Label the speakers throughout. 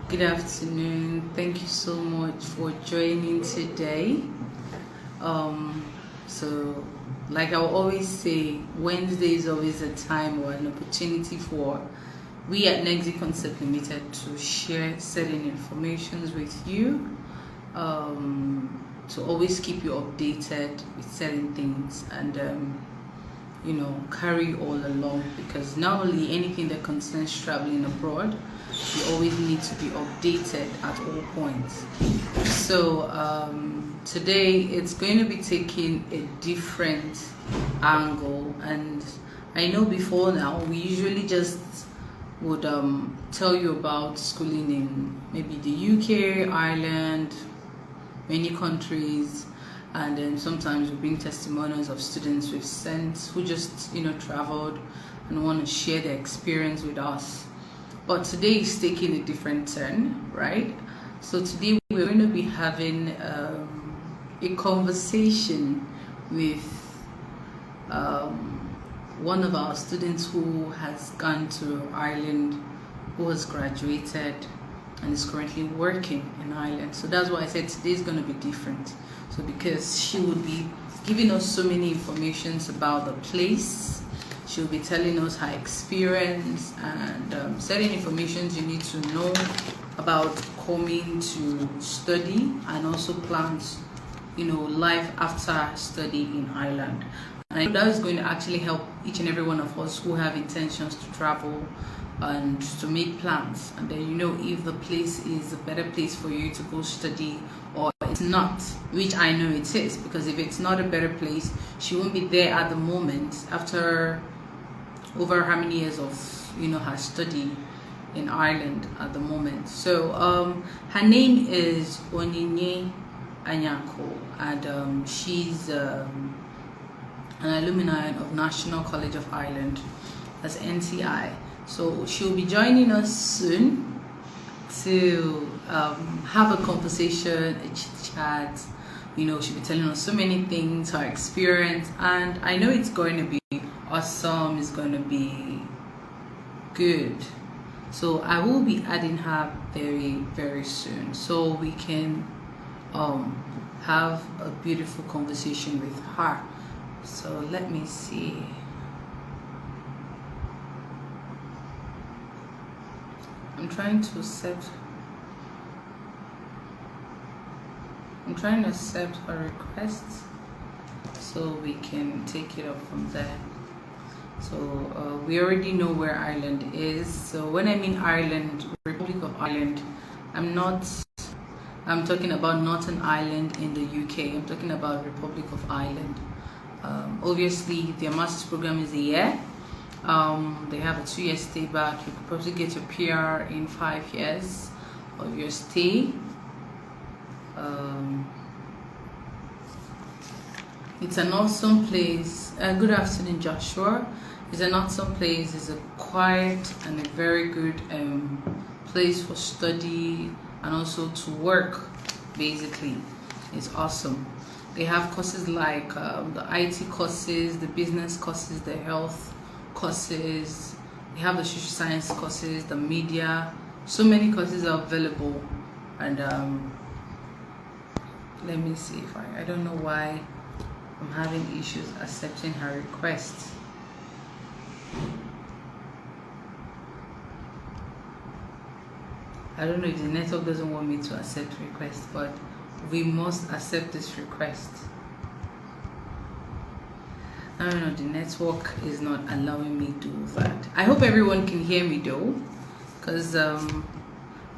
Speaker 1: Good afternoon. Thank you so much for joining today. So, like I will always say, Wednesday is always a time or an opportunity for we at Nexi Concept Limited to share certain informations with you, to always keep you updated with certain things and carry all along, because not only anything that concerns traveling abroad, you always need to be updated at all points. So today it's going to be taking a different angle, and I know before now we usually just would tell you about schooling in maybe the UK, Ireland, many countries, and then sometimes we bring testimonials of students we've sent who just traveled and want to share their experience with us. But today is taking a different turn, right? So today we're going to be having a conversation with one of our students who has gone to Ireland, who has graduated and is currently working in Ireland. So that's why I said today is going to be different. So because she will be giving us so many informations about the place, she'll be telling us her experience and certain information you need to know about coming to study, and also plans, life after study in Ireland. And I know that is going to actually help each and every one of us who have intentions to travel and to make plans, and then if the place is a better place for you to go study or it's not, which I know it is, because if it's not a better place, she won't be there at the moment after over how many years of her study in Ireland at the moment. So her name is Onyinye Anyaku, and she's an alumni of National College of Ireland, as NCI. So she'll be joining us soon to have a conversation, a chit chat. She'll be telling us so many things, her experience, and I know it's going to be awesome. It's going to be good. So I will be adding her very, very soon, so we can have a beautiful conversation with her. So let me see. I'm trying to accept her request so we can take it up from there. So we already know where Ireland is. So when I mean Ireland, Republic of Ireland, I'm talking about Northern Ireland in the UK. I'm talking about Republic of Ireland. Obviously their master's program is a year. They have a 2-year stay back. You could probably get your PR in 5 years of your stay. It's an awesome place. Good afternoon, Joshua. It's an awesome place. It's a quiet and a very good place for study and also to work. Basically, it's awesome. They have courses like the IT courses, the business courses, the health courses. They have the social science courses, the media. So many courses are available. And let me see if I don't know why I'm having issues accepting her request. I don't know if the network doesn't want me to accept requests, but we must accept this request. I don't know, the network is not allowing me to do that. I hope everyone can hear me though, because I'm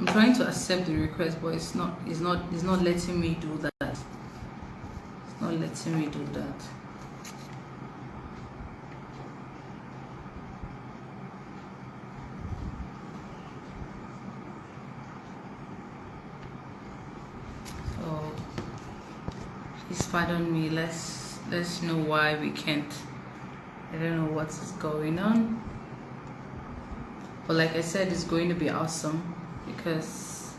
Speaker 1: trying to accept the request, but it's not letting me do that. It's not letting me do that. So please pardon me. Let's know why we can't. I don't know what is going on, but like I said, it's going to be awesome because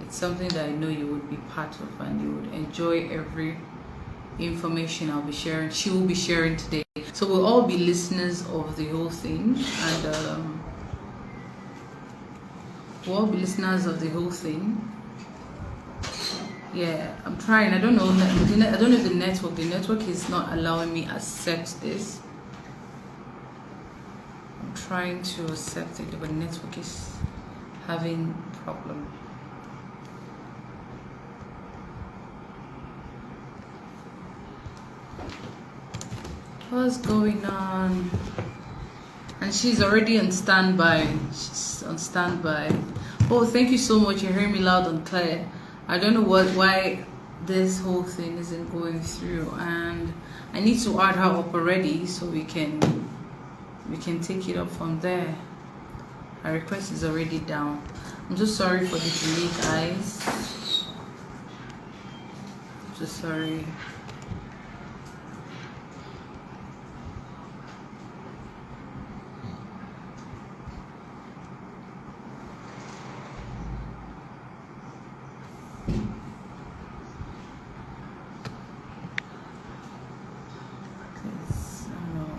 Speaker 1: it's something that I know you would be part of and you would enjoy every information I'll be sharing. She will be sharing today, so we'll all be listeners of the whole thing. And will all be listeners of the whole thing. Yeah, I'm trying. I don't know. I don't know if the network. The network is not allowing me accept this. I'm trying to accept it, but the network is having problem. What's going on? And she's already on standby. She's on standby. Oh, thank you so much. You're hearing me loud and clear. I don't know why this whole thing isn't going through, and I need to add her up already so we can take it up from there. Her request is already down. I'm so sorry for the delay, guys. I'm so sorry.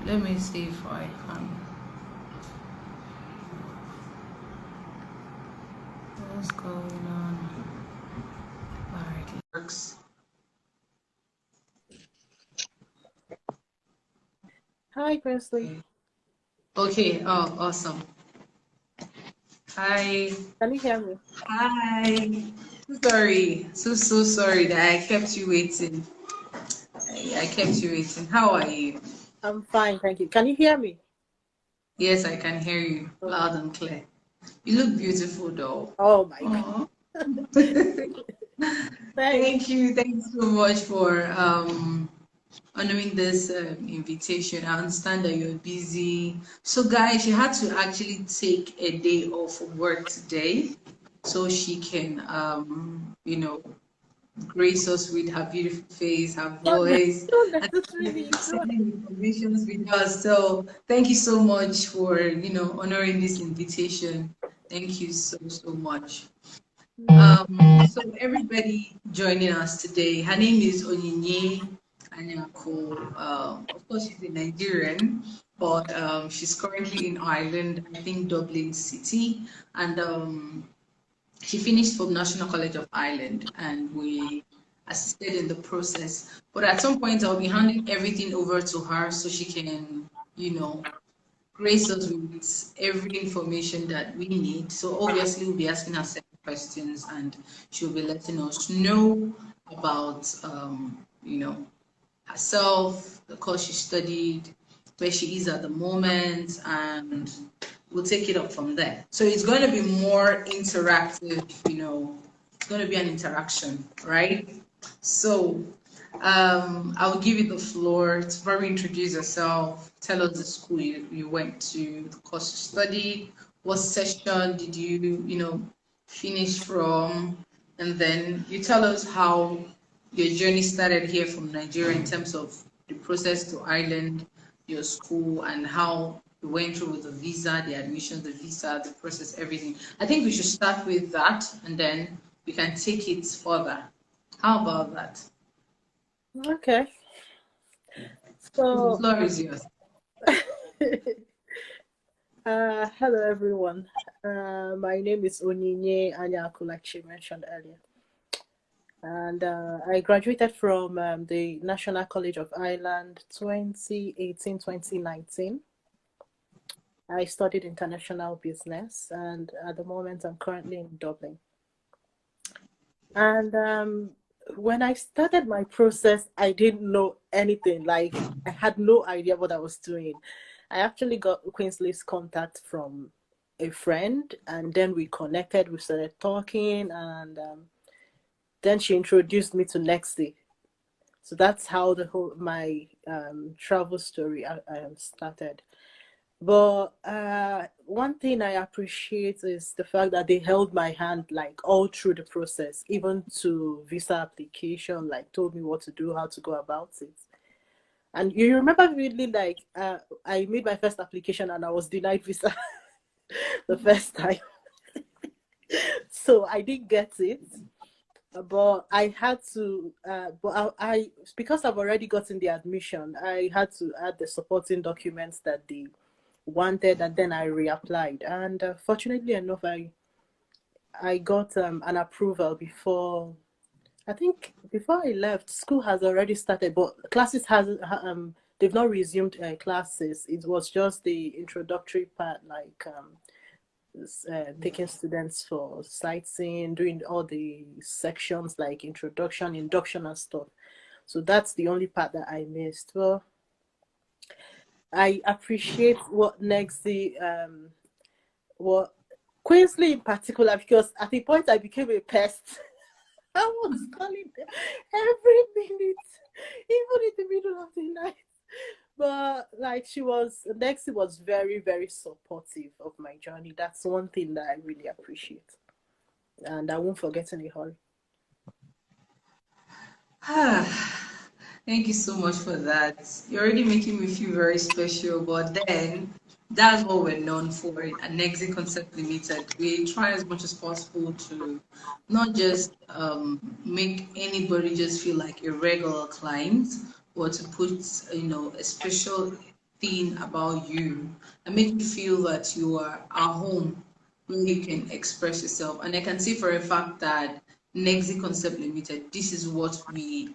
Speaker 1: Let me see if I can. What's going on? Alright, it works.
Speaker 2: Hi, Queensley.
Speaker 1: Okay. Oh, awesome. Hi.
Speaker 2: Can you hear me?
Speaker 1: Hi. Sorry. So sorry that I kept you waiting. I kept you waiting. How are you?
Speaker 2: I'm fine, thank you. Can you hear me?
Speaker 1: Yes, I can hear you loud and clear. You look beautiful, though.
Speaker 2: Oh my God.
Speaker 1: Thank you. Thanks so much for honoring this invitation. I understand that you're busy. So, guys, she had to actually take a day off of work today so she can, grace us with her beautiful face, her voice,
Speaker 2: Don't
Speaker 1: and
Speaker 2: necessarily.
Speaker 1: sharing information with us. So, thank you so much for, honoring this invitation. Thank you so much. So everybody joining us today, her name is Onyinye Anyaku. Of course, she's a Nigerian, but she's currently in Ireland, I think Dublin City, and she finished from National College of Ireland, and we assisted in the process. But at some point, I'll be handing everything over to her so she can, grace us with every information that we need. So obviously, we'll be asking her certain questions, and she'll be letting us know about, herself, the course she studied, where she is at the moment, and we'll take it up from there. So it's going to be more interactive, it's going to be an interaction, right? So I'll give you the floor to probably introduce yourself, tell us the school you went to, the course you studied, what session did you finish from, and then you tell us how your journey started here from Nigeria in terms of the process to Ireland, your school, and how you went through with the visa, the admission, the visa, the process, everything. I think we should start with that, and then we can take it further. How about that?
Speaker 2: Okay.
Speaker 1: The
Speaker 2: So,
Speaker 1: floor is yours.
Speaker 2: hello everyone. My name is Onyinye Anyaku, like she mentioned earlier. And I graduated from the National College of Ireland 2018-2019. I studied international business, and at the moment I'm currently in Dublin. And when I started my process, I didn't know anything. Like, I had no idea what I was doing. I actually got Queensley's contact from a friend, and then we connected, we started talking, and then she introduced me to Nexty. So that's how my travel story started. But one thing I appreciate is the fact that they held my hand like all through the process, even to visa application, like told me what to do, how to go about it. And you remember really like I made my first application and I was denied visa the first time. So I didn't get it. But I had to, but I because I've already gotten the admission, I had to add the supporting documents that they wanted, and then I reapplied. And fortunately enough, I I got an approval before. I think before I left, school has already started, but classes hasn't. They've not resumed classes. It was just the introductory part, like taking students for sightseeing, doing all the sections like introduction, induction, and stuff. So that's the only part that I missed. Well, I appreciate what Nexi, what Queensley in particular, because at the point I became a pest. I was calling them every minute, even in the middle of the night. But like Nexi was very, very supportive of my journey. That's one thing that I really appreciate. And I won't forget in a hurry.
Speaker 1: Thank you so much for that. You're already making me feel very special, but then that's what we're known for at Nexi Concept Limited. We try as much as possible to not just make anybody just feel like a regular client, or to put a special thing about you and make you feel that you are at home where you can express yourself. And I can say for a fact that Nexi Concept Limited, this is what we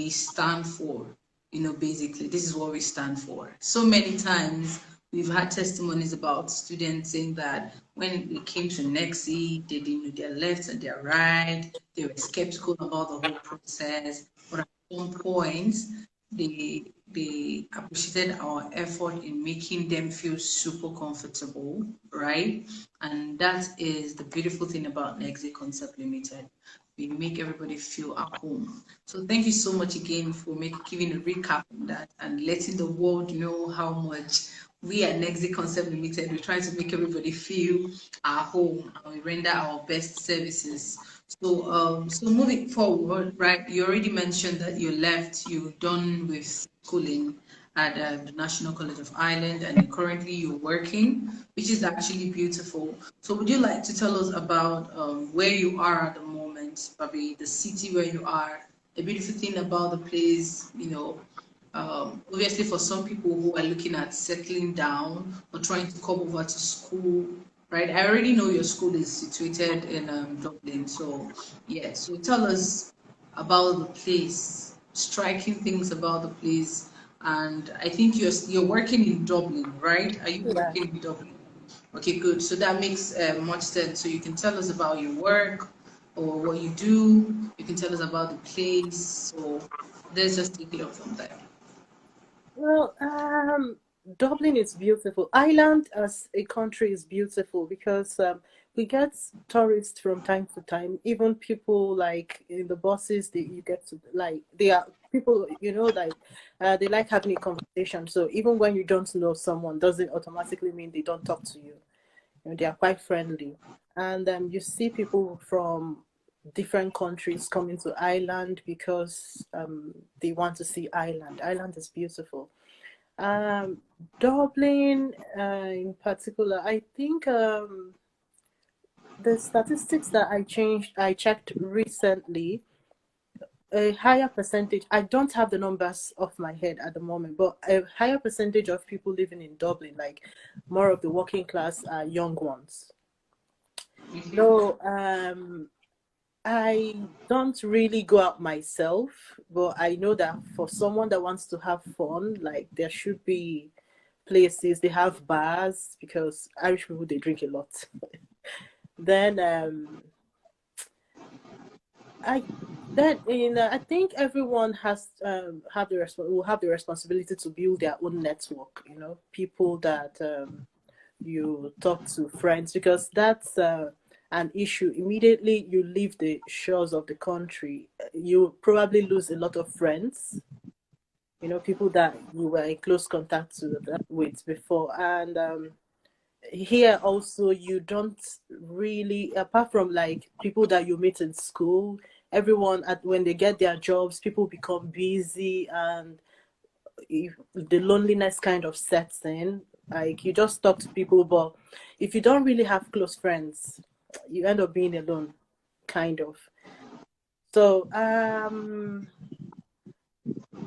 Speaker 1: stand for. Basically, this is what we stand for. So many times we've had testimonies about students saying that when they came to Nexi, they didn't know their left and their right. They were skeptical about the whole process. But at some point, they appreciated our effort in making them feel super comfortable, right? And that is the beautiful thing about Nexi Concept Limited. We make everybody feel at home. So thank you so much again for giving a recap on that and letting the world know how much we at Nexi Concept Limited, we try to make everybody feel at home and we render our best services. So moving forward, right? You already mentioned that you're done with schooling at the National College of Ireland, and currently you're working, which is actually beautiful. So would you like to tell us about where you are at the moment, Bobby, the city where you are, the beautiful thing about the place, obviously for some people who are looking at settling down or trying to come over to school, right? I already know your school is situated in Dublin, so yeah. So tell us about the place, striking things about the place, and I think you're working in Dublin, right? Are you
Speaker 2: Yeah.
Speaker 1: working in Dublin? Okay, good. So that makes much sense. So you can tell us about your work or what you do. You can tell us about the place. So let's just take it up from there.
Speaker 2: Well, Dublin is beautiful. Ireland as a country is beautiful because we get tourists from time to time. Even people like in the buses, you get to like they are people like they like having a conversation. So even when you don't know someone, doesn't automatically mean they don't talk to you. They are quite friendly, and you see people from different countries coming to Ireland because they want to see Ireland. Ireland is beautiful. Um, Dublin, in particular, I think the statistics that I checked recently, a higher percentage, I don't have the numbers off my head at the moment, but a higher percentage of people living in Dublin, like more of the working class, are young ones.
Speaker 1: Okay.
Speaker 2: No, I don't really go out myself, but I know that for someone that wants to have fun, like there should be places, they have bars because Irish people they drink a lot. Then I I think everyone has will have the responsibility to build their own network. People that you talk to, friends, because that's an issue. Immediately you leave the shores of the country, you probably lose a lot of friends. People that you were in close contact with before, and here also you don't really, apart from like people that you meet in school, everyone when they get their jobs, people become busy, and the loneliness kind of sets in. Like you just talk to people, but if you don't really have close friends, you end up being alone, kind of. So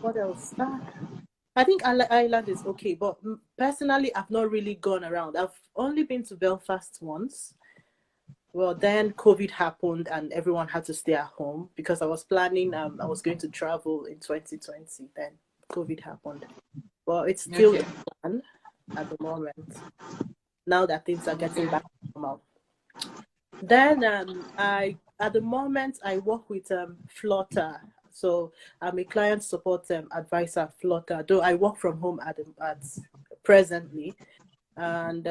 Speaker 2: what else? I think Ireland is okay, but personally, I've not really gone around. I've only been to Belfast once. Well, then COVID happened and everyone had to stay at home because I was planning, I was going to travel in 2020. Then COVID happened. Well, it's still
Speaker 1: Okay.
Speaker 2: a plan at the moment, now that things are getting
Speaker 1: Okay.
Speaker 2: back to normal. Then at the moment I work with Flutter. So I'm a client support advisor at Flutter, though I work from home at presently. And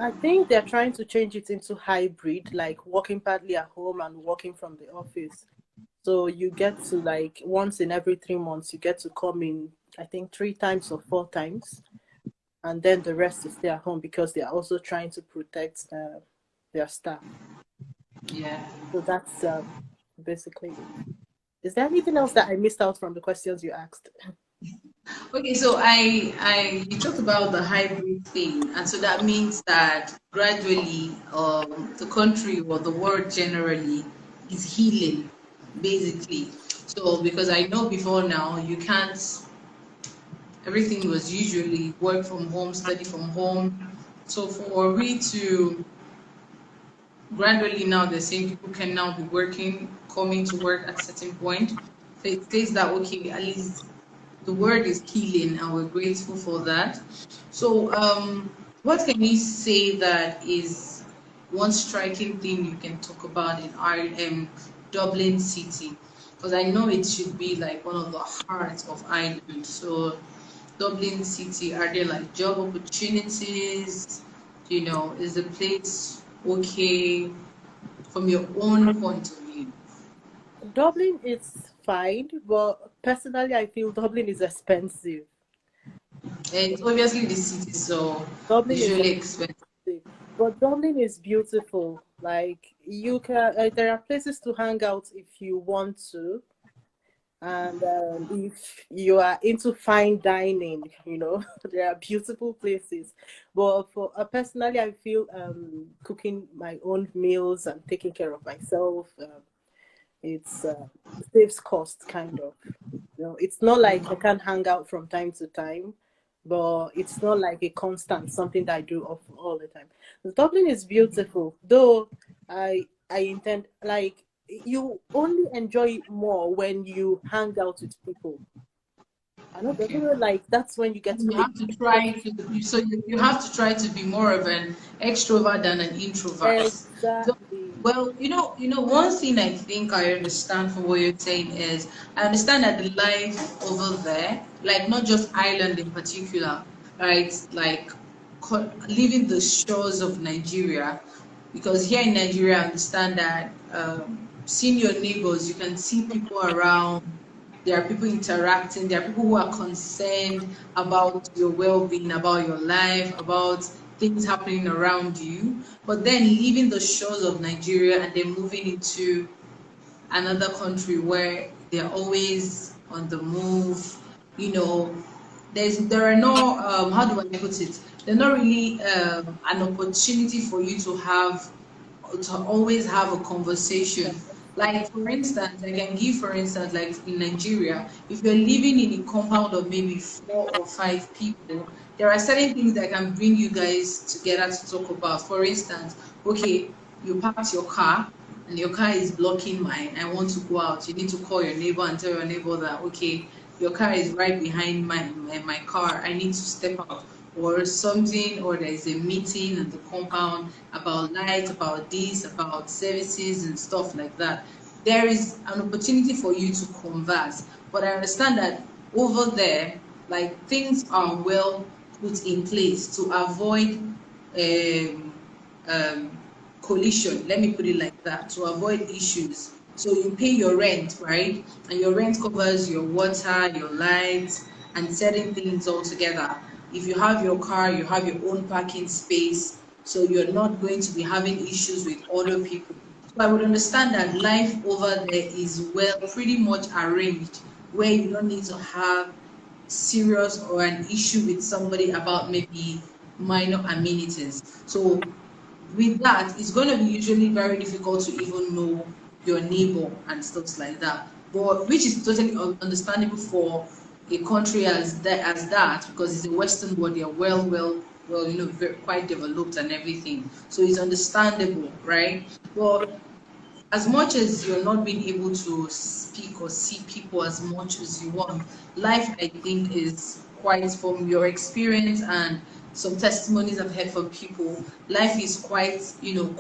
Speaker 2: I think they're trying to change it into hybrid, like working partly at home and working from the office. So you get to, like, once in every 3 months, you get to come in, I think 3 times or 4 times, and then the rest is stay at home because they're also trying to protect their staff.
Speaker 1: Yeah.
Speaker 2: So that's basically it. Is there anything else that I missed out from the questions you asked?
Speaker 1: Okay, so you talked about the hybrid thing, and so that means that gradually, the country or the world generally is healing, basically. So because I know before now you can't, everything was usually work from home, study from home. So for we to gradually now they're saying people can now be working, coming to work at a certain point. So it says that okay, at least the word is healing and we're grateful for that. So what can you say that is one striking thing you can talk about in Ireland, Dublin City? Because I know it should be like one of the hearts of Ireland. So Dublin City, are there like job opportunities? Is the place okay from your own point of view?
Speaker 2: Dublin is fine, but personally, I feel Dublin is expensive.
Speaker 1: And it's obviously the city, so
Speaker 2: Dublin is
Speaker 1: usually expensive.
Speaker 2: expensive, but Dublin is beautiful. Like, you can, there are places to hang out if you want to, and if you are into fine dining, there are beautiful places. But for personally, I feel cooking my own meals and taking care of myself, it's saves cost, kind of. It's not like I can hang out from time to time, but it's not like a constant something that I do all the time. Dublin is beautiful, though. I intend, like, you only enjoy it more when you hang out with people. I know,
Speaker 1: Okay.
Speaker 2: like, that's when you get to
Speaker 1: You
Speaker 2: make
Speaker 1: have to try to, so you have to try to be more of an extrovert than an introvert. So,
Speaker 2: exactly.
Speaker 1: well, one thing I think I understand from what you're saying is I understand that the life over there, like not just Ireland in particular, right? Like leaving the shores of Nigeria, because here in Nigeria, I understand that seeing your neighbors, you can see people around, there are people interacting, there are people who are concerned about your well-being, about your life, about things happening around you. But then leaving the shores of Nigeria and then moving into another country where they're always on the move, you know, there are no how do I put it? There's not really an opportunity for you to always have a conversation. Like for instance, I can give for instance, like in Nigeria, if you're living in a compound of maybe 4 or 5 people, there are certain things that can bring you guys together to talk about. For instance, okay, you parked your car and your car is blocking mine. I want to go out. You need to call your neighbor and tell your neighbor that okay, your car is right behind my car. I need to step out or something, or there is a meeting in the compound about lights, about this, about services and stuff like that. There is an opportunity for you to converse. But I understand that over there, like things are well put in place to avoid um, um, collision. Let me put it like that, to avoid issues. So you pay your rent, right? And your rent covers your water, your lights, and certain things all together. If you have your car, you have your own parking space, so you're not going to be having issues with other people. So I would understand that life over there is well pretty much arranged, where you don't need to have serious or an issue with somebody about maybe minor amenities. So with that, it's going to be usually very difficult to even know your neighbor and stuff like that. But which is totally understandable for a country as that because it's a Western world. They're well well, quite developed and everything. So it's understandable, right? Well, as much as you're not being able to speak or see people as much as you want, life, I think, is quite, from your experience and some testimonies I've heard from people, life is quite,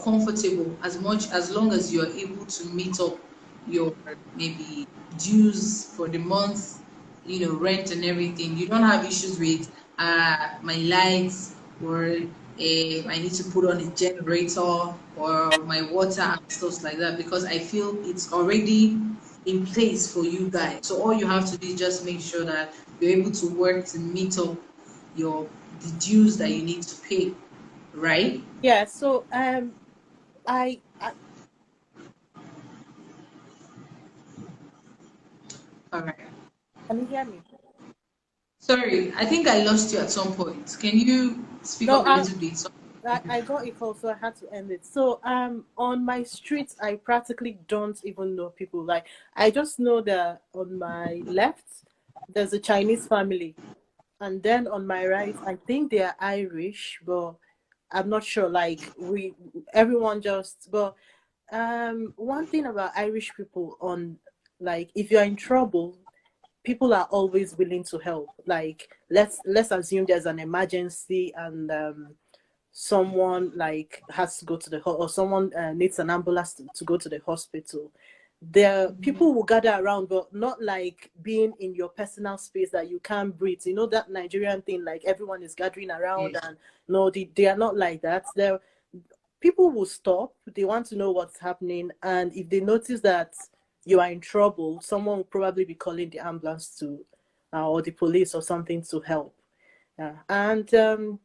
Speaker 1: comfortable, as long as you're able to meet up your maybe dues for the month, rent and everything. You don't have issues with my lights, or I need to put on a generator, or my water and stuff like that, because I feel it's already in place for you guys. So all you have to do is just make sure that you're able to work to meet up your the dues that you need to pay, right?
Speaker 2: Yeah, so I
Speaker 1: All right.
Speaker 2: can you hear me?
Speaker 1: Sorry, I think I lost you at some point. Can you speak
Speaker 2: No,
Speaker 1: up a little bit?
Speaker 2: I got a call, so I had to end it. So on my streets, I practically don't even know people. Like, I just know that on my left there's a Chinese family, and then on my right I think they are Irish, but I'm not sure. Like, everyone just, but one thing about Irish people, on, like, if you're in trouble, people are always willing to help. Like, let's assume there's an emergency, and someone like has to go to the or someone needs an ambulance to go to the hospital. There, people will gather around, but not like being in your personal space that you can't breathe. You know, that Nigerian thing, like everyone is gathering
Speaker 1: Yeah.
Speaker 2: around, and no, they are not like that. There, people will stop. They want to know what's happening, and if they notice that you are in trouble, someone will probably be calling the ambulance to, or the police or something to help. Yeah. And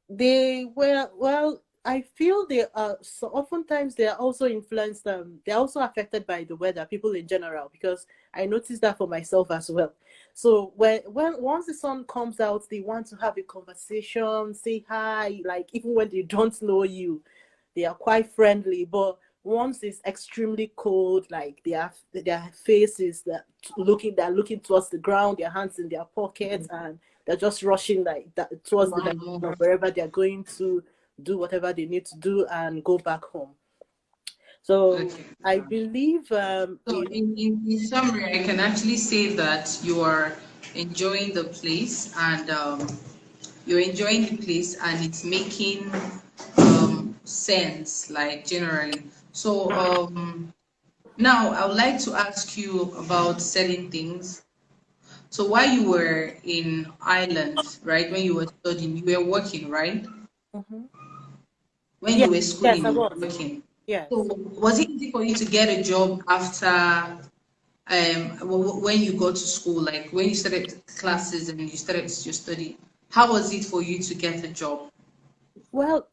Speaker 2: they were, well, I feel they are, so oftentimes they are also influenced, they're also affected by the weather, people in general, because I noticed that for myself as well. So when once the sun comes out, they want to have a conversation, say hi, like even when they don't know you, they are quite friendly. But once it's extremely cold, like their faces that they're looking towards the ground, their hands in their pockets, and they're just rushing like that towards the direction
Speaker 1: Wow.
Speaker 2: of wherever they're going to do whatever they need to do and go back home. So
Speaker 1: Okay.
Speaker 2: I believe
Speaker 1: So in summary, I can actually say that you are enjoying the place, and you're enjoying the place, and it's making sense, like, generally. So now I would like to ask you about certain things. So while you were in Ireland, right, when you were studying, you were working, right?
Speaker 2: mhm.
Speaker 1: When
Speaker 2: Yes,
Speaker 1: you were
Speaker 2: yes,
Speaker 1: schooling,
Speaker 2: I
Speaker 1: you
Speaker 2: was.
Speaker 1: were working.
Speaker 2: Yes.
Speaker 1: So was it easy for you to get a job after when you go to school, like when you started classes and you started your study? How was it for you to get a job?
Speaker 2: Well,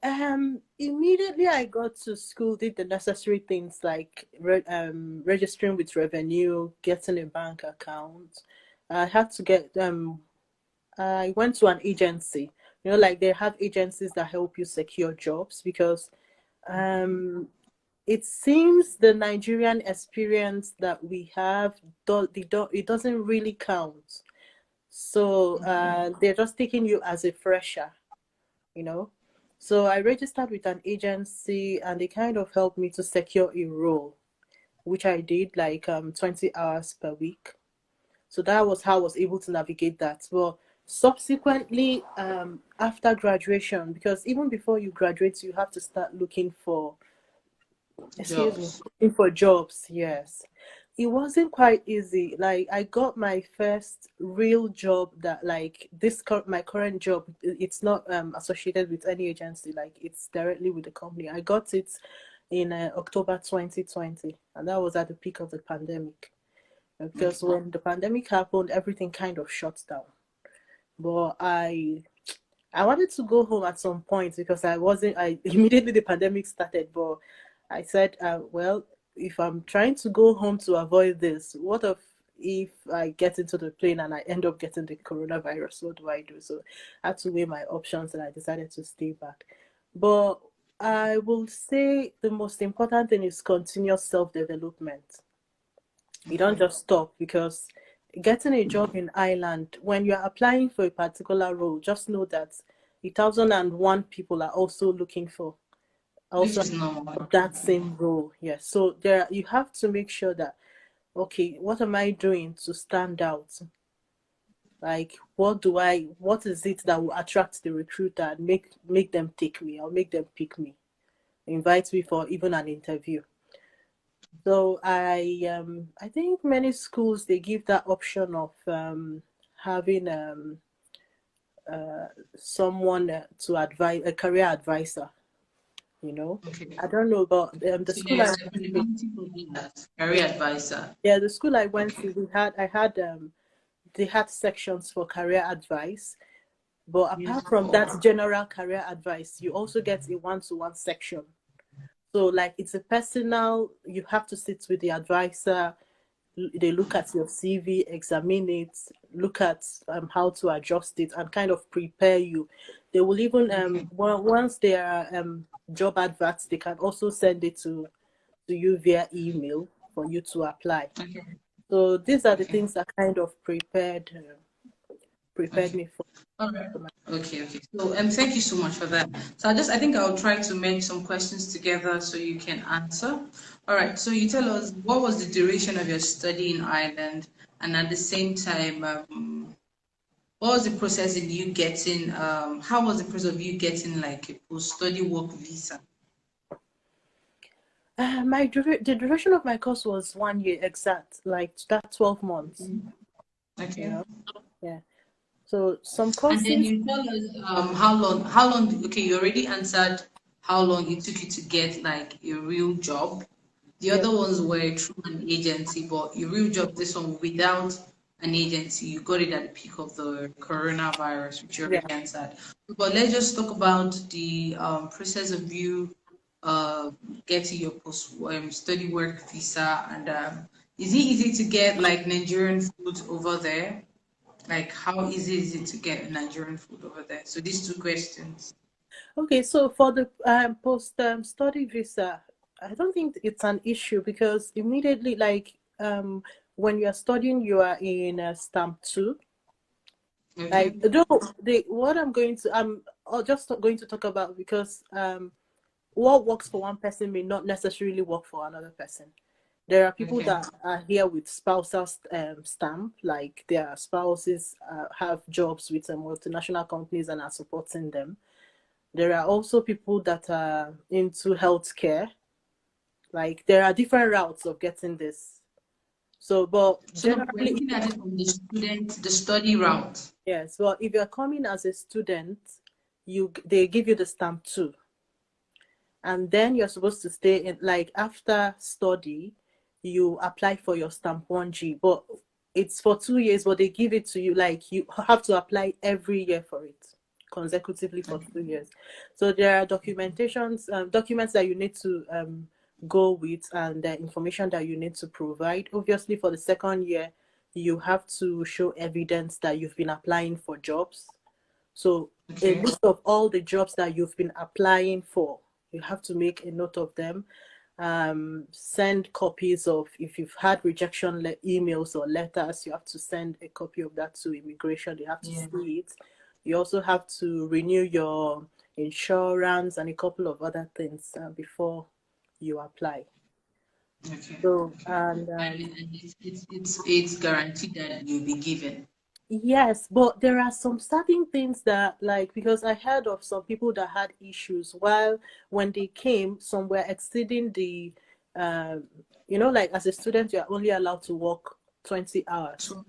Speaker 2: immediately I got to school, did the necessary things like registering with revenue, getting a bank account. I had to get I went to an agency. You know, like they have agencies that help you secure jobs, because um it seems the Nigerian experience that we have, it doesn't really count. So they're just taking you as a fresher, you know. So I registered with an agency, and they kind of helped me to secure a role, which I did like 20 hours per week. So that was how I was able to navigate that. Well, subsequently, after graduation, because even before you graduate, you have to start looking for, excuse me,
Speaker 1: Jobs.
Speaker 2: looking for jobs. Yes. It wasn't quite easy. Like, I got my first real job, that like my current job, it's not associated with any agency, like it's directly with the company. I got it in October 2020, and that was at the peak of the pandemic. Because
Speaker 1: Okay.
Speaker 2: when the pandemic happened, everything kind of shut down. But I wanted to go home at some point, because I wasn't. I immediately the pandemic started, but I said, well, if I'm trying to go home to avoid this, what if I get into the plane and I end up getting the coronavirus? What do I do? So I had to weigh my options, and I decided to stay back. But I will say the most important thing is continuous self development. You don't
Speaker 1: Okay.
Speaker 2: just stop, because getting a job in Ireland, when you're applying for a particular role, just know that 1,001 people are also looking for
Speaker 1: Which
Speaker 2: also
Speaker 1: is normal.
Speaker 2: that same role. Yes. So there you have to make sure that, okay, what am I doing to stand out? Like what is it that will attract the recruiter and make them take me or make them pick me, invite me for even an interview. So I think many schools they give that option of having someone to advise, a career advisor.
Speaker 1: Okay.
Speaker 2: I don't know about the
Speaker 1: So
Speaker 2: school I
Speaker 1: there's
Speaker 2: went to.
Speaker 1: availability for that. Career advisor.
Speaker 2: Yeah, the school I went to, they had sections for career advice, but
Speaker 1: Yes.
Speaker 2: apart from that general career advice, you also get a one-to-one section. So like it's a personal, you have to sit with the advisor. They look at your CV, examine it, look at how to adjust it, and kind of prepare you. They will even once there are job adverts, they can also send it to you via email for you to apply.
Speaker 1: Okay.
Speaker 2: So these are the
Speaker 1: Okay.
Speaker 2: things that kind of prepared
Speaker 1: Okay.
Speaker 2: me for.
Speaker 1: All right. Okay, okay. So thank you so much for that. So I think I'll try to make some questions together so you can answer. All right. So you tell us what was the duration of your study in Ireland, and at the same time, what was the process in you getting? How was the process of you getting like a post-study work visa?
Speaker 2: The duration of my course was 1 year exact, like that 12 months.
Speaker 1: Okay.
Speaker 2: You know, yeah. So some
Speaker 1: And then
Speaker 2: courses,
Speaker 1: you tell us how long, okay, you already answered how long it took you to get like a real job. The
Speaker 2: yeah,
Speaker 1: other ones were through an agency, but your real job, this one without an agency, you got it at the peak of the coronavirus, which you
Speaker 2: yeah.
Speaker 1: already answered. But let's just talk about the process of you uh, getting your post study work visa, and is it easy to get like Nigerian food over there? Like, how easy is it to get Nigerian food over there? So these two questions.
Speaker 2: Okay, so for the post study visa, I don't think it's an issue because immediately, like when you are studying, you are in stamp two.
Speaker 1: Okay.
Speaker 2: Like though what I'm just going to talk about because what works for one person may not necessarily work for another person. There are people
Speaker 1: Okay.
Speaker 2: that are here with spousal stamp, like their spouses have jobs with multinational companies and are supporting them. There are also people that are into healthcare. Like there are different routes of getting this. So, but
Speaker 1: So no, we're
Speaker 2: generally,
Speaker 1: looking at it from the study route.
Speaker 2: yes. Well, if you're coming as a student, they give you the stamp two, and then you're supposed to stay in. Like after study, you apply for your stamp 1G, but it's for 2 years. But they give it to you like you have to apply every year for it consecutively for 2 years. So there are documents that you need to go with, and the information that you need to provide. Obviously, for the second year, you have to show evidence that you've been applying for jobs. So a
Speaker 1: Okay.
Speaker 2: list of all the jobs that you've been applying for, you have to make a note of them. Send copies of, if you've had rejection emails or letters, you have to send a copy of that to immigration. They have to
Speaker 1: Yeah.
Speaker 2: see it. You also have to renew your insurance and a couple of other things before you apply.
Speaker 1: Okay.
Speaker 2: So,
Speaker 1: Okay.
Speaker 2: and
Speaker 1: And it's guaranteed that you'll be given.
Speaker 2: yes, but there are some certain things that, like, because I heard of some people that had issues while when they came, some were exceeding the, um, like as a student, you're only allowed to work 20 hours.
Speaker 1: So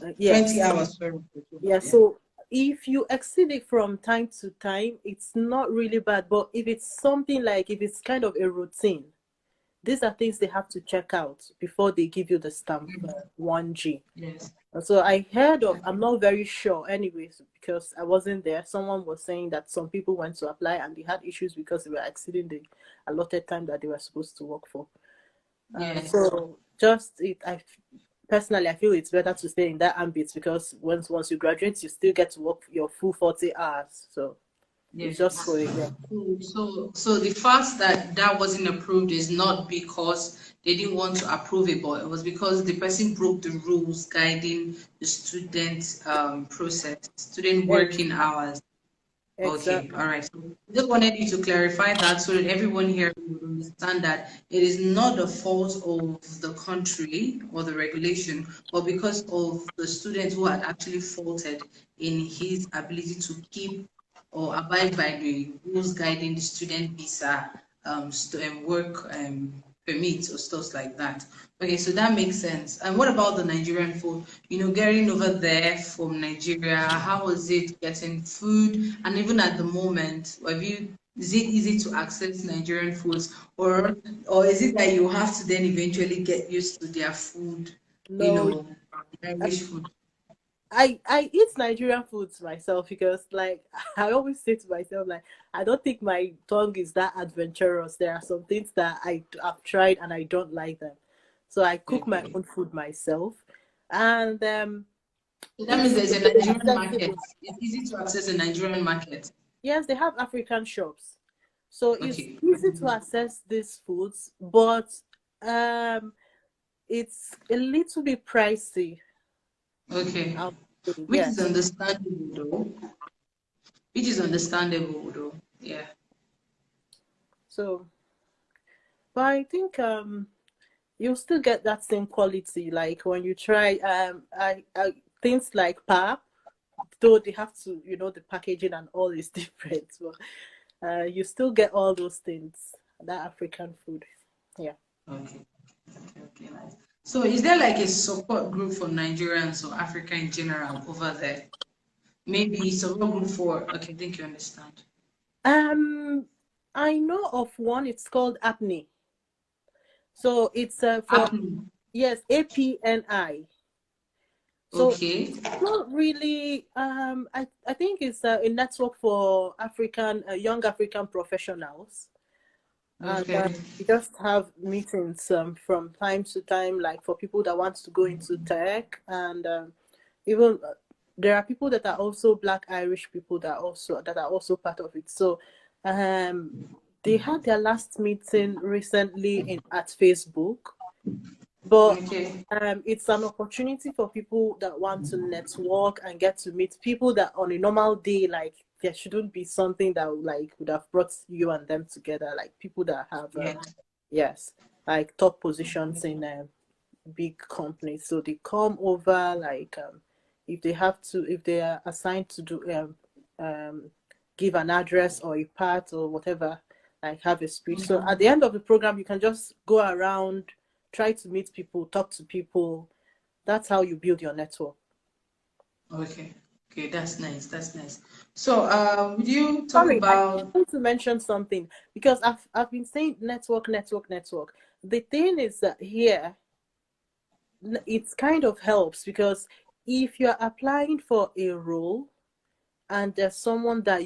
Speaker 1: 20
Speaker 2: Yes.
Speaker 1: hours. Sorry.
Speaker 2: Yeah.
Speaker 1: Yeah.
Speaker 2: So if you exceed it from time to time, it's not really bad. But if it's something like, if it's kind of a routine, these are things they have to check out before they give you the stamp 1G.
Speaker 1: Yes.
Speaker 2: So I heard of, I'm not very sure anyways, because I wasn't there. Someone was saying that some people went to apply and they had issues because they were exceeding the allotted time that they were supposed to work for.
Speaker 1: Yes.
Speaker 2: So just it, personally, I feel it's better to stay in that ambit because once you graduate, you still get to work your full 40 hours. So it's just for a
Speaker 1: Yes.
Speaker 2: year.
Speaker 1: So the fact that that wasn't approved is not because they didn't want to approve it, but it was because the person broke the rules guiding the student process, student working hours. Okay,
Speaker 2: Exactly.
Speaker 1: all right. So I just wanted you to clarify that so that everyone here would understand that it is not the fault of the country or the regulation, but because of the student who had actually faulted in his ability to keep or abide by the rules guiding the student visa, work permits or stuff like that. Okay, so that makes sense. And what about the Nigerian food? Getting over there from Nigeria, how was it getting food? And even at the moment, is it easy to access Nigerian foods, or is it that you have to then eventually get used to their food, you
Speaker 2: No,
Speaker 1: know, Irish food?
Speaker 2: I eat Nigerian foods myself because like I always say to myself like I don't think my tongue is that adventurous. There are some things that have tried and I don't like them. So I cook my
Speaker 1: Okay.
Speaker 2: own food myself. And
Speaker 1: So that means
Speaker 2: it's
Speaker 1: there's a
Speaker 2: easily
Speaker 1: Nigerian market.
Speaker 2: accessible.
Speaker 1: It's easy to access a Nigerian market.
Speaker 2: Yes, they have African shops. So it's
Speaker 1: Okay.
Speaker 2: easy to access these foods, but um it's a little bit pricey.
Speaker 1: Okay.
Speaker 2: I'll say,
Speaker 1: Which is
Speaker 2: yes.
Speaker 1: understandable though. Which is understandable though. Yeah.
Speaker 2: So but I think you still get that same quality like when you try I things like pap, though they have to the packaging and all is different, but you still get all those things, that African food. Yeah.
Speaker 1: Okay. Okay, nice. So is there like a support group for Nigerians or Africa in general over there? Maybe support group for, okay, I think you understand.
Speaker 2: um I know of one, it's called apni. So it's for,
Speaker 1: Apni.
Speaker 2: yes, APNI. So
Speaker 1: Okay.
Speaker 2: not really. I think it's a network for African young African professionals, and
Speaker 1: Okay.
Speaker 2: we just have meetings from time to time, like for people that want to go into tech, and even there are people that are also Black Irish people that are also part of it. So, um, they had their last meeting recently at Facebook, but
Speaker 1: Okay.
Speaker 2: it's an opportunity for people that want to network and get to meet people that on a normal day, like there shouldn't be something that would have brought you and them together, like people that have
Speaker 1: Yeah.
Speaker 2: yes, like top positions in big companies. So they come over, like if they are assigned to do give an address or a part or whatever, like have a speech. So at the end of the program, you can just go around, try to meet people, talk to people. That's how you build your network.
Speaker 1: Okay. Okay, that's nice. That's nice. So, would you talk
Speaker 2: Sorry, I
Speaker 1: about
Speaker 2: want to mention something because I've been saying network, network, network. The thing is that here it kind of helps because if you're applying for a role and there's someone that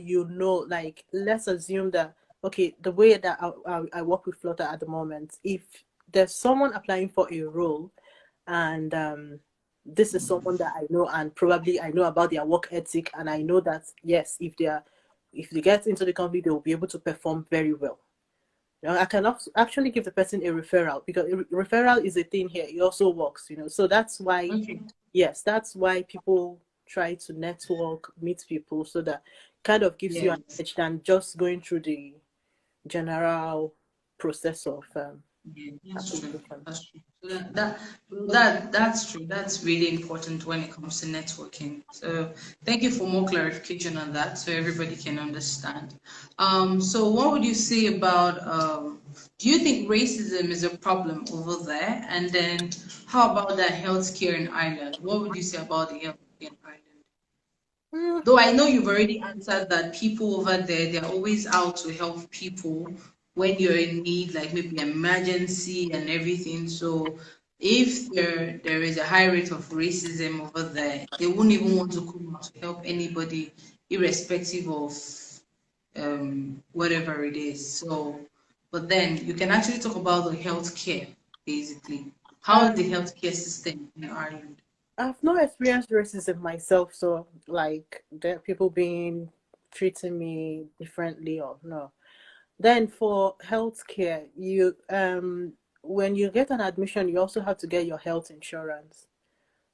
Speaker 2: like let's assume that, okay, the way that I work with Flutter at the moment, if there's someone applying for a role and this is someone that I know and probably I know about their work ethic and I know that yes, if they get into the company they will be able to perform very well. I can actually give the person a referral because referral is a thing here. It also works. So that's why,
Speaker 1: okay.
Speaker 2: yes, that's why people try to network, meet people, so that kind of gives you an
Speaker 1: Yes.
Speaker 2: edge than just going through the general process of
Speaker 1: Yeah, that's true.
Speaker 2: application.
Speaker 1: That's true. So that's true. That's really important when it comes to networking. So thank you for more clarification on that, so everybody can understand. So what would you say about do you think racism is a problem over there? And then how about the healthcare in Ireland? What would you say about the healthcare in Ireland?
Speaker 2: Mm,
Speaker 1: Though I know you've already answered that people over there, they're always out to help people when you're in need, like maybe emergency and everything. So if there is a high rate of racism over there, they won't even want to come out to help anybody, irrespective of whatever it is. So, but then you can actually talk about the healthcare, basically. How
Speaker 2: uh,
Speaker 1: is the healthcare system in Ireland?
Speaker 2: I've not experienced racism myself, so like there are people being treating me differently or no. Then for healthcare, you when you get an admission, you also have to get your health insurance.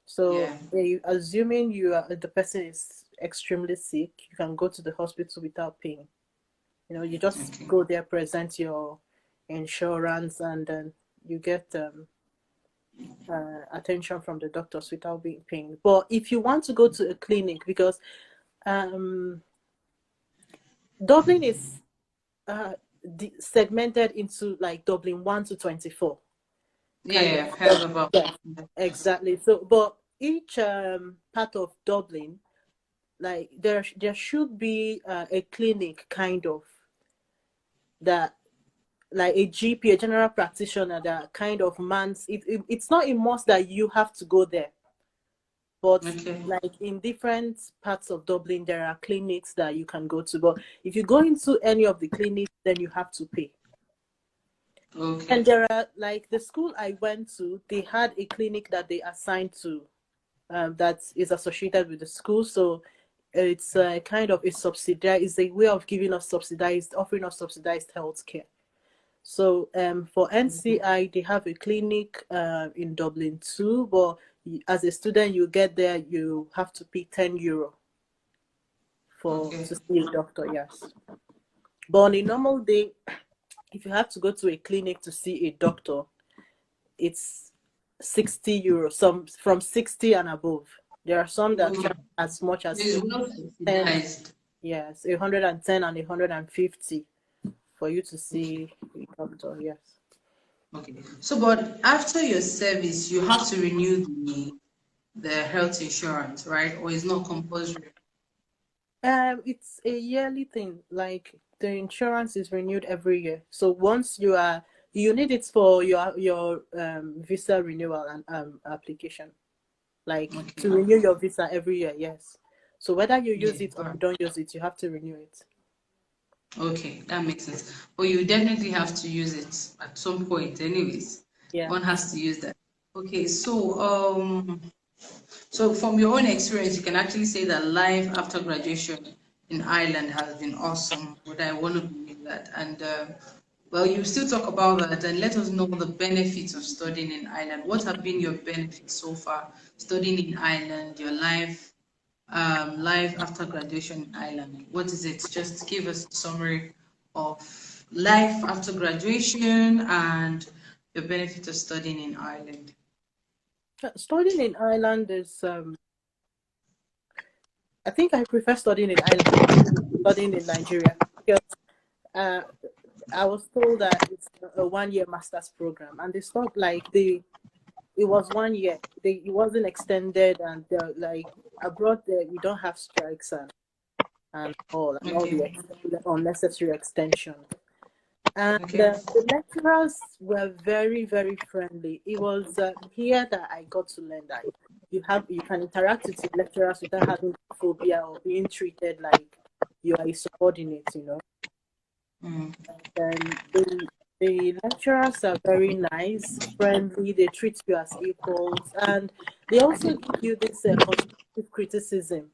Speaker 2: So
Speaker 1: Yeah.
Speaker 2: assuming the person is extremely sick, you can go to the hospital without paying. You know, you just go there, present your insurance, and then you get attention from the doctors without being paid. But if you want to go to a clinic, because Dublin is segmented into like Dublin 1 to 24.
Speaker 1: Yeah, I've heard about
Speaker 2: that. Exactly. So, but each part of Dublin, like there should be a clinic kind of that, like a GP, a general practitioner that kind of mans. It's not a must that you have to go there, but like in different parts of Dublin, there are clinics that you can go to. But if you go into any of the clinics, then you have to pay.
Speaker 1: Okay.
Speaker 2: And there are, like the school I went to, they had a clinic that they assigned to that is associated with the school. So it's kind of a subsidized, it's a way of giving us offering us subsidized healthcare. So for NCI, they have a clinic in Dublin too, but as a student, you get there, you have to pay €10 to see a doctor, yes. But on a normal day, if you have to go to a clinic to see a doctor, it's €60, some from 60 and above. There are some that charge as much as 10, yes, 110 and 150 for you to see a doctor, yes.
Speaker 1: Okay. So, but after your service, you have to renew the health insurance, right? Or it's not compulsory?
Speaker 2: It's a yearly thing. Like the insurance is renewed every year. So once you need it for your visa renewal and application, like to renew your visa every year. Yes. So whether you use it or you don't use it, you have to renew it.
Speaker 1: Okay, that makes sense. But you definitely have to use it at some point, anyways.
Speaker 2: Yeah.
Speaker 1: One has to use that. Okay, so so from your own experience, you can actually say that life after graduation in Ireland has been awesome. Would I want to believe that? And well, you still talk about that, and let us know the benefits of studying in Ireland. What have been your benefits so far studying in Ireland? Your life after graduation in Ireland. What is it? Just give us a summary of life after graduation and the benefit of studying in Ireland.
Speaker 2: Studying in Ireland is I think I prefer studying in Ireland studying in Nigeria, because I was told that it's a 1 year master's program, and they stopped it was 1 year. It wasn't extended, and like abroad there we don't have strikes and all the unnecessary extension. And the lecturers were very, very friendly. It was here that I got to learn that you can interact with your lecturers without having phobia or being treated like you are a subordinate, you know. And the lecturers are very nice, friendly. They treat you as equals, and they also give you this constructive criticism.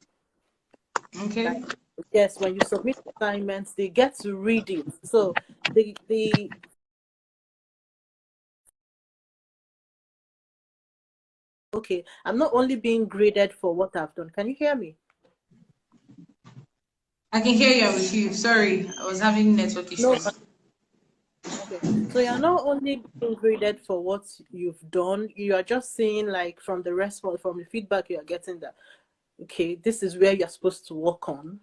Speaker 1: Okay.
Speaker 2: Like, yes, when you submit assignments, they get to read it. So the okay, I'm not only being graded for what I've done. Can you hear me?
Speaker 1: I can hear you. I'm with you. Sorry, I was having network issues.
Speaker 2: No. Okay, so you're not only being graded for what you've done, you are just seeing, like, from the response, from the feedback you are getting, that okay, this is where you're supposed to work on.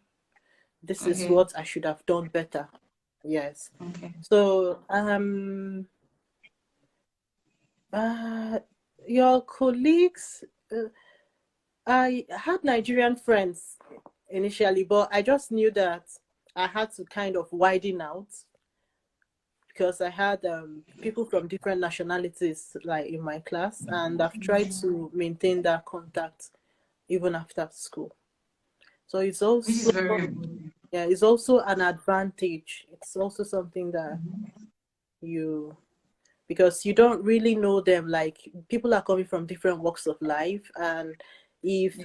Speaker 2: This is what I should have done better. Yes.
Speaker 1: Okay.
Speaker 2: So your colleagues, I had Nigerian friends initially, but I just knew that I had to kind of widen out, because I had people from different nationalities like in my class, and I've tried to maintain that contact even after school. So it's also it's also an advantage. It's also something that because you don't really know them. Like, people are coming from different walks of life, and if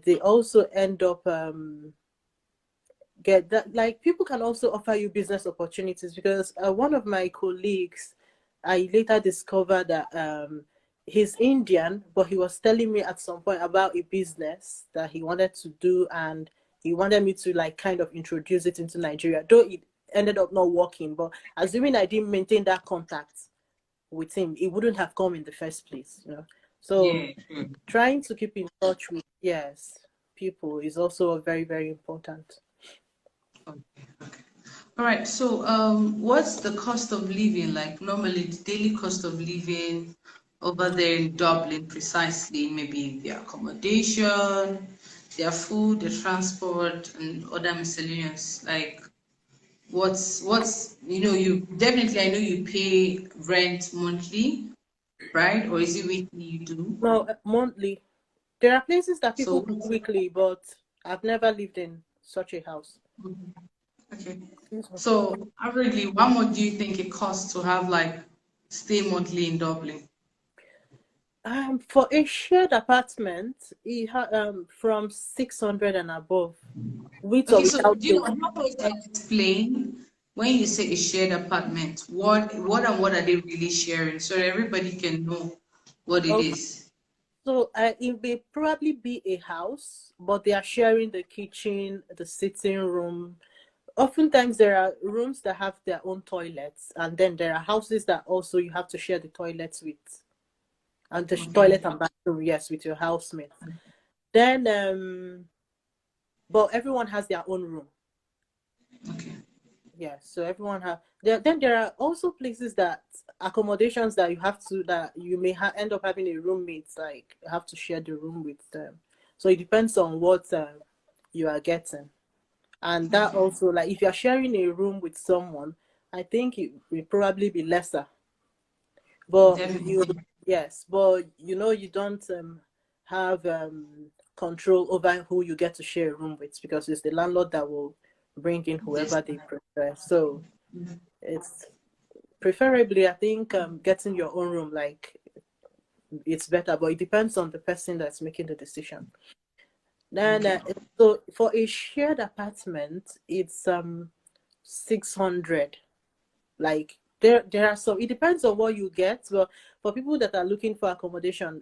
Speaker 2: they also end up get that, like, people can also offer you business opportunities, because one of my colleagues, I later discovered that he's Indian, but he was telling me at some point about a business that he wanted to do, and he wanted me to like kind of introduce it into Nigeria, though it ended up not working. But assuming I didn't maintain that contact with him, it wouldn't have come in the first place, you know. So
Speaker 1: Yeah, true.
Speaker 2: trying to keep in touch with, yes, people is also very, very important.
Speaker 1: Okay, okay. All right. So, what's the cost of living like? Normally, the daily cost of living over there in Dublin, precisely, maybe the accommodation, their food, the transport, and other miscellaneous. Like, what's you definitely, I know you pay rent monthly, right? Or is it weekly you do?
Speaker 2: No, monthly. There are places that
Speaker 1: So,
Speaker 2: people pay weekly, but I've never lived in such a house.
Speaker 1: okay.
Speaker 2: Excuse me.
Speaker 1: So, averagely, how much do you think it costs to have like stay monthly in Dublin?
Speaker 2: For a shared apartment, from 600 and above, with or
Speaker 1: Okay, so
Speaker 2: without
Speaker 1: do you know
Speaker 2: the.
Speaker 1: how do I explain when you say a shared apartment, what are they really sharing so everybody can know what it
Speaker 2: Okay,
Speaker 1: is?
Speaker 2: so it may probably be a house, but they are sharing the kitchen, the sitting room. Oftentimes, there are rooms that have their own toilets, and then there are houses that also you have to share the toilets with, and the
Speaker 1: Okay,
Speaker 2: toilet and bathroom, yes, with your housemate. Then, but everyone has their own room.
Speaker 1: okay,
Speaker 2: Yeah, so everyone have there. Then there are also places that accommodations that you may end up having a roommate, like you have to share the room with them. So it depends on what you are getting, and that
Speaker 1: okay.
Speaker 2: also, like if you are sharing a room with someone, I think it will probably be lesser. But you,
Speaker 1: Definitely.
Speaker 2: yes, but you don't have control over who you get to share a room with, because it's the landlord that will bring in
Speaker 1: Yes.
Speaker 2: whoever they prefer. So it's preferably, I think, getting your own room, like it's better, but it depends on the person that's making the decision. Then
Speaker 1: Okay.
Speaker 2: so for a shared apartment, it's 600. Like there are some, it depends on what you get, but for people that are looking for accommodation,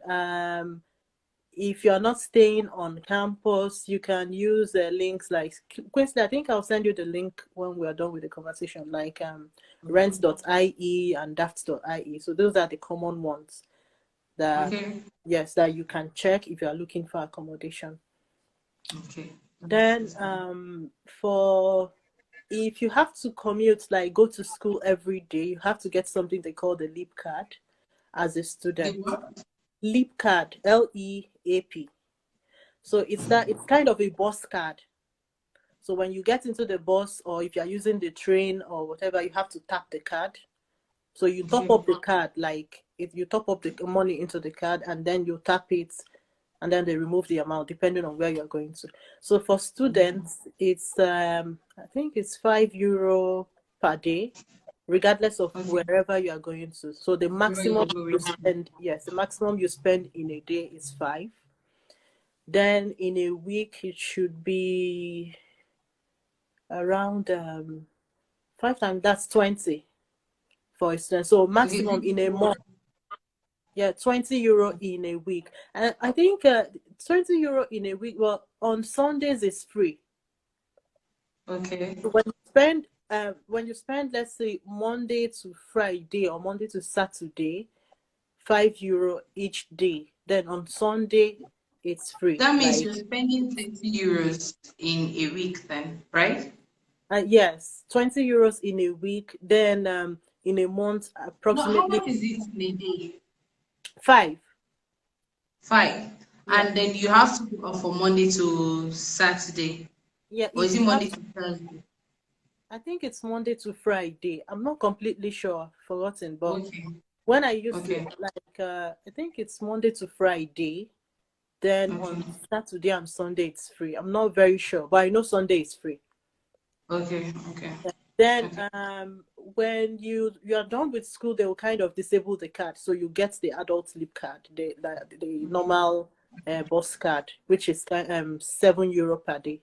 Speaker 2: if you're not staying on campus, you can use links like Queensley. I think I'll send you the link when we are done with the conversation, like rent.ie and daft.ie. So those are the common ones that,
Speaker 1: Okay.
Speaker 2: yes, that you can check if you are looking for accommodation.
Speaker 1: Okay.
Speaker 2: Then for if you have to commute, like go to school every day, you have to get something they call the leap card as a
Speaker 1: The
Speaker 2: student.
Speaker 1: what?
Speaker 2: Leap card, LEAP. So it's kind of a bus card. So when you get into the bus, or if you're using the train or whatever, you have to tap the card. So you top
Speaker 1: Okay.
Speaker 2: up the card, like if you top up the money into the card, and then you tap it, and then they remove the amount depending on where you're going to. So for students, it's I think it's €5 per day, regardless of
Speaker 1: Okay.
Speaker 2: wherever you are going to. So the
Speaker 1: Where you
Speaker 2: maximum
Speaker 1: are
Speaker 2: you
Speaker 1: going to.
Speaker 2: spend, yes, the maximum you spend in a day is 5. Then in a week it should be around 5 times, that's 20 for a student. So
Speaker 1: Okay.
Speaker 2: maximum in a month, yeah, €20 in a week. And I think €20 in a week. Well, on Sundays it's free.
Speaker 1: Okay.
Speaker 2: So when you spend, let's say, Monday to Friday or Monday to Saturday, €5 each day. Then on Sunday it's free.
Speaker 1: That means
Speaker 2: Like
Speaker 1: you're spending €30 in a week then, right?
Speaker 2: yes, €20 in a week. Then in a month,
Speaker 1: No, how
Speaker 2: approximately
Speaker 1: much is it in a day?
Speaker 2: 5.
Speaker 1: Five.
Speaker 2: Yeah,
Speaker 1: And then you have to go off from Monday to Saturday.
Speaker 2: yeah.
Speaker 1: Or is
Speaker 2: If
Speaker 1: it
Speaker 2: you have
Speaker 1: Monday
Speaker 2: to,
Speaker 1: to Thursday?
Speaker 2: I think it's Monday to Friday. I'm not completely sure, forgotten, but
Speaker 1: Okay.
Speaker 2: when I used to,
Speaker 1: Okay.
Speaker 2: like, I think it's Monday to Friday. Then
Speaker 1: Okay.
Speaker 2: on Saturday and Sunday it's free. I'm not very sure, but I know Sunday is free.
Speaker 1: Okay. Okay.
Speaker 2: Then
Speaker 1: Okay.
Speaker 2: when you are done with school, they will kind of disable the card, so you get the adult sleep card, the normal bus card, which is €7 per day.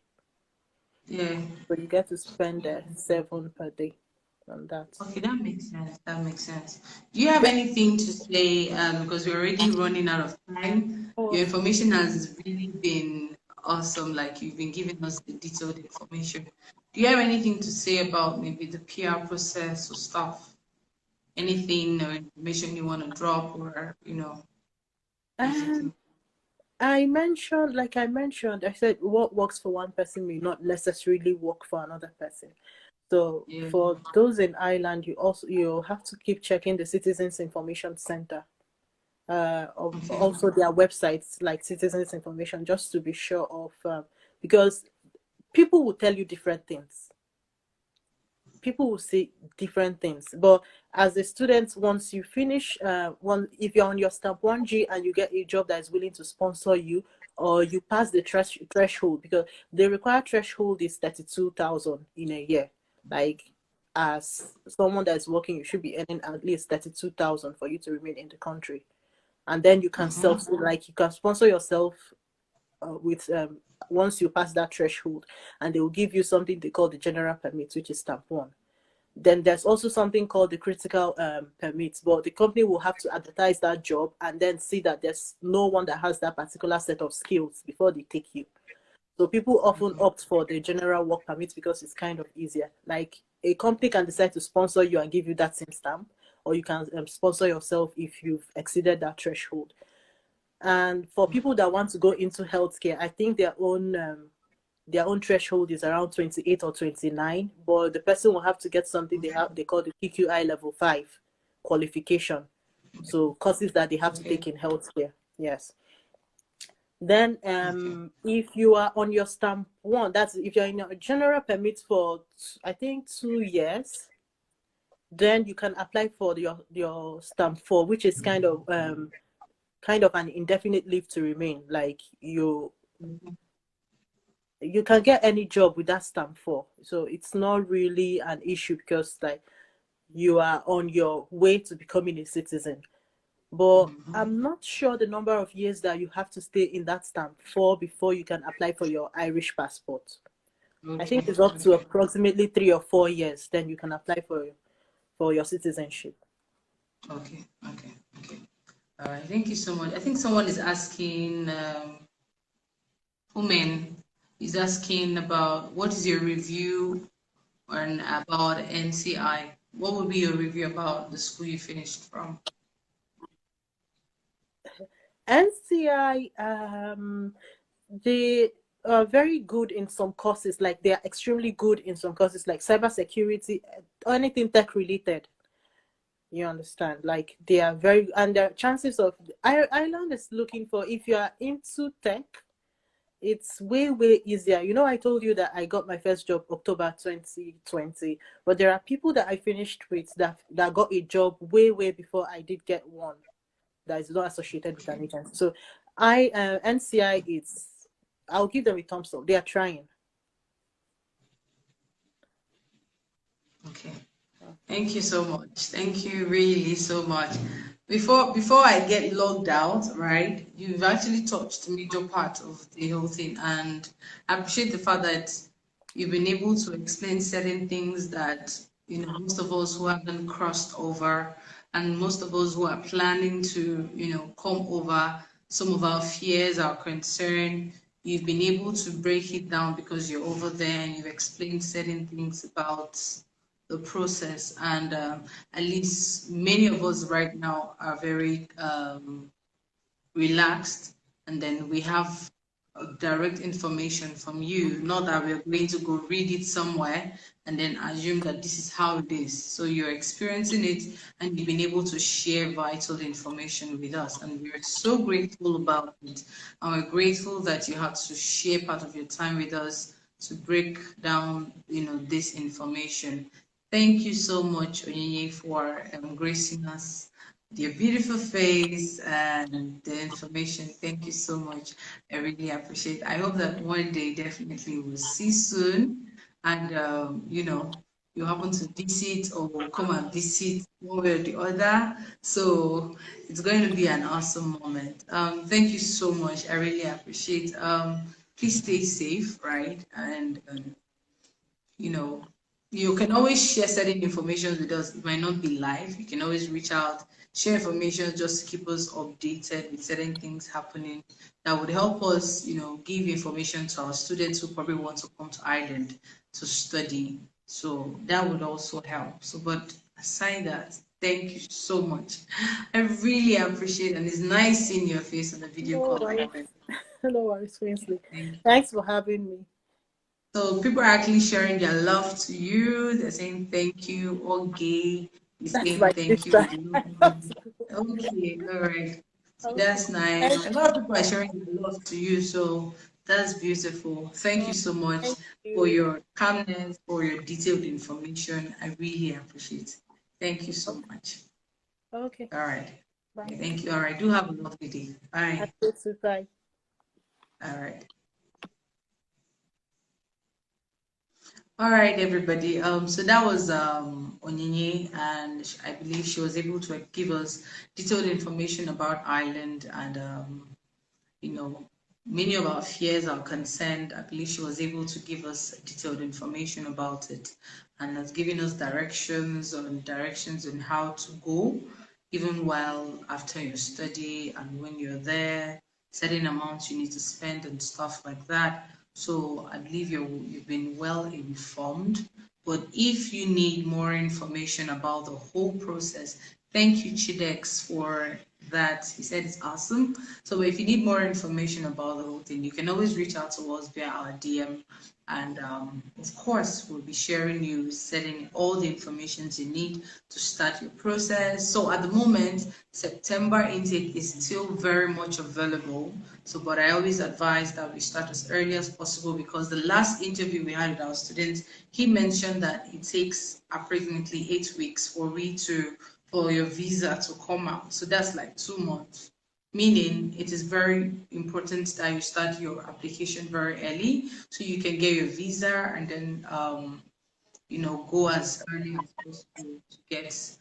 Speaker 1: Yeah.
Speaker 2: So you get to spend 7 per day on that.
Speaker 1: Okay, that makes sense. That makes sense. Do you have anything to say? Because we're already running out of time.
Speaker 2: Oh,
Speaker 1: Your information has really been awesome. Like you've been giving us the detailed information. Do you have anything to say about maybe the PR process or stuff? Anything or information you want to drop or,
Speaker 2: And
Speaker 1: basically?
Speaker 2: I mentioned, I said what works for one person may not necessarily work for another person. So
Speaker 1: Yeah.
Speaker 2: for those in Ireland, you have to keep checking the Citizens Information Center,
Speaker 1: Okay.
Speaker 2: also their websites like Citizens Information, just to be sure of, because people will tell you different things. People will say different things, but as a student, once you finish, if you're on your stamp 1G and you get a job that is willing to sponsor you, or you pass the threshold, because the required threshold is 32,000 in a year. Like, as someone that's working, you should be earning at least 32,000 for you to remain in the country. And then you can you can sponsor yourself, with once you pass that threshold, and they will give you something they call the general permit, which is stamp 1. Then there's also something called the critical permits, but the company will have to advertise that job and then see that there's no one that has that particular set of skills before they take you. So people often
Speaker 1: Okay.
Speaker 2: opt for the general work permit because it's kind of easier. Like, a company can decide to sponsor you and give you that same stamp, or you can sponsor yourself if you've exceeded that threshold. And for people that want to go into healthcare, I think their own threshold is around 28 or 29, but the person will have to get something they call the PQI level 5 qualification. So courses that they have to
Speaker 1: Okay.
Speaker 2: take in healthcare. Yes. Then
Speaker 1: Okay.
Speaker 2: if you are on your stamp 1, that's if you're in a general permit for I think 2 years, then you can apply for your stamp 4, which is kind of an indefinite leave to remain. Like, you can get any job with that stamp 4, so it's not really an issue, because like, you are on your way to becoming a citizen. But I'm not sure the number of years that you have to stay in that stamp 4 before you can apply for your Irish passport. I think
Speaker 1: Okay.
Speaker 2: it's up to
Speaker 1: Okay.
Speaker 2: approximately 3 or 4 years, then you can apply for your citizenship.
Speaker 1: Okay. Okay. Okay. All right. Thank you so much. I think someone is asking, Umen is asking about what is your review on about NCI? What would be your review about the school you finished from?
Speaker 2: NCI, they are very good in some courses. Like, they are extremely good in some courses, like cybersecurity, anything tech related. You understand? Like, they are very, and the chances of Ireland is looking for, if you are into tech, it's way way easier. I told you that I got my first job October 2020, but there are people that I finished with that got a job way way before I did get one, that is not associated with an
Speaker 1: Okay.
Speaker 2: agency. So NCI, I'll give them a thumbs up. They are trying.
Speaker 1: Okay. Thank you so much. Thank you really so much. Before I get logged out, right? You've actually touched a major part of the whole thing, and I appreciate the fact that you've been able to explain certain things that most of us who haven't crossed over, and most of us who are planning to come over, some of our fears, our concern. You've been able to break it down because you're over there and you've explained certain things about the process. And at least many of us right now are very relaxed, and then we have direct information from you, not that we're going to go read it somewhere and then assume that this is how it is. So you're experiencing it and you've been able to share vital information with us, and we're so grateful about it. And we're grateful that you had to share part of your time with us to break down this information. Thank you so much, Onyinye, for gracing us your beautiful face and the information. Thank you so much. I really appreciate it. I hope that one day definitely we'll see soon. And, you happen to visit or come and visit one way or the other. So it's going to be an awesome moment. Thank you so much. I really appreciate. Please stay safe, right? And, you know, You can always share certain information with us. It might not be live. You can always reach out, share information just to keep us updated with certain things happening that would help us, give information to our students who probably want to come to Ireland to study. So that would also help. So, but aside that, thank you so much. I really appreciate it. And it's nice seeing your face on the video
Speaker 2: No
Speaker 1: call like
Speaker 2: worries.
Speaker 1: this.
Speaker 2: No worries, Queensley.
Speaker 1: Thank you.
Speaker 2: Thanks for having me.
Speaker 1: So people are actually sharing their love to you. They're saying thank you. Okay, is
Speaker 2: That's
Speaker 1: saying
Speaker 2: my
Speaker 1: thank you.
Speaker 2: sister.
Speaker 1: We love you. Okay, all right. So
Speaker 2: Okay.
Speaker 1: that's nice.
Speaker 2: Thank
Speaker 1: A lot of people are sharing their love to you. So that's beautiful. Thank you so much
Speaker 2: thank
Speaker 1: for
Speaker 2: you.
Speaker 1: your calmness, for your detailed information. I really appreciate it. Thank you so much.
Speaker 2: Okay.
Speaker 1: All right.
Speaker 2: Bye.
Speaker 1: Okay, thank you. All right. Do have a lovely day. Bye.
Speaker 2: Happy to bye.
Speaker 1: All right. All right, everybody. So that was Onyinye, and I believe she was able to give us detailed information about Ireland and you know, many of our fears are concerned. I believe she was able to give us detailed information about it and has given us directions on how to go, even while after your study and when you're there, certain amounts you need to spend and stuff like that. So I believe you've been well informed. But if you need more information about the whole process, thank you, Chidex, for that. He said it's awesome. So if you need more information about the whole thing, you can always reach out to us via our DM. And of course, we'll be sharing you, setting all the information you need to start your process. So at the moment, September intake is still very much available. So, but I always advise that we start as early as possible because the last interview we had with our students, he mentioned that it takes approximately 8 weeks for your visa to come out. So that's like 2 months, meaning it is very important that you start your application very early so you can get your visa and then go as early as possible to get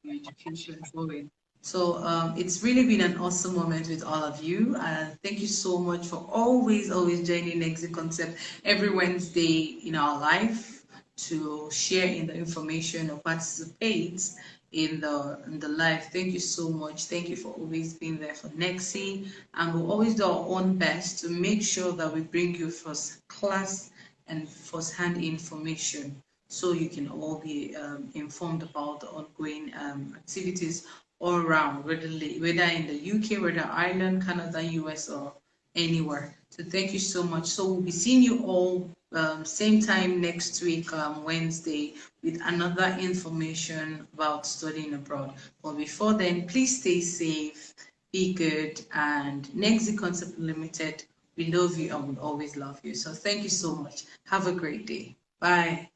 Speaker 1: your education going. So it's really been an awesome moment with all of you. Thank you so much for always joining Exit Concept every Wednesday in our life to share in the information or participate in the live. Thank you so much. Thank you for always being there for Nexi. And we'll always do our own best to make sure that we bring you first class and first-hand information so you can all be informed about the ongoing activities all around, whether in the UK, whether Ireland, Canada, US, or anywhere. So thank you so much. So we'll be seeing you all same time next week, Wednesday, with another information about studying abroad. But before then, please stay safe, be good, and Nexi Concept Limited, we love you and will always love you. So thank you so much. Have a great day. Bye.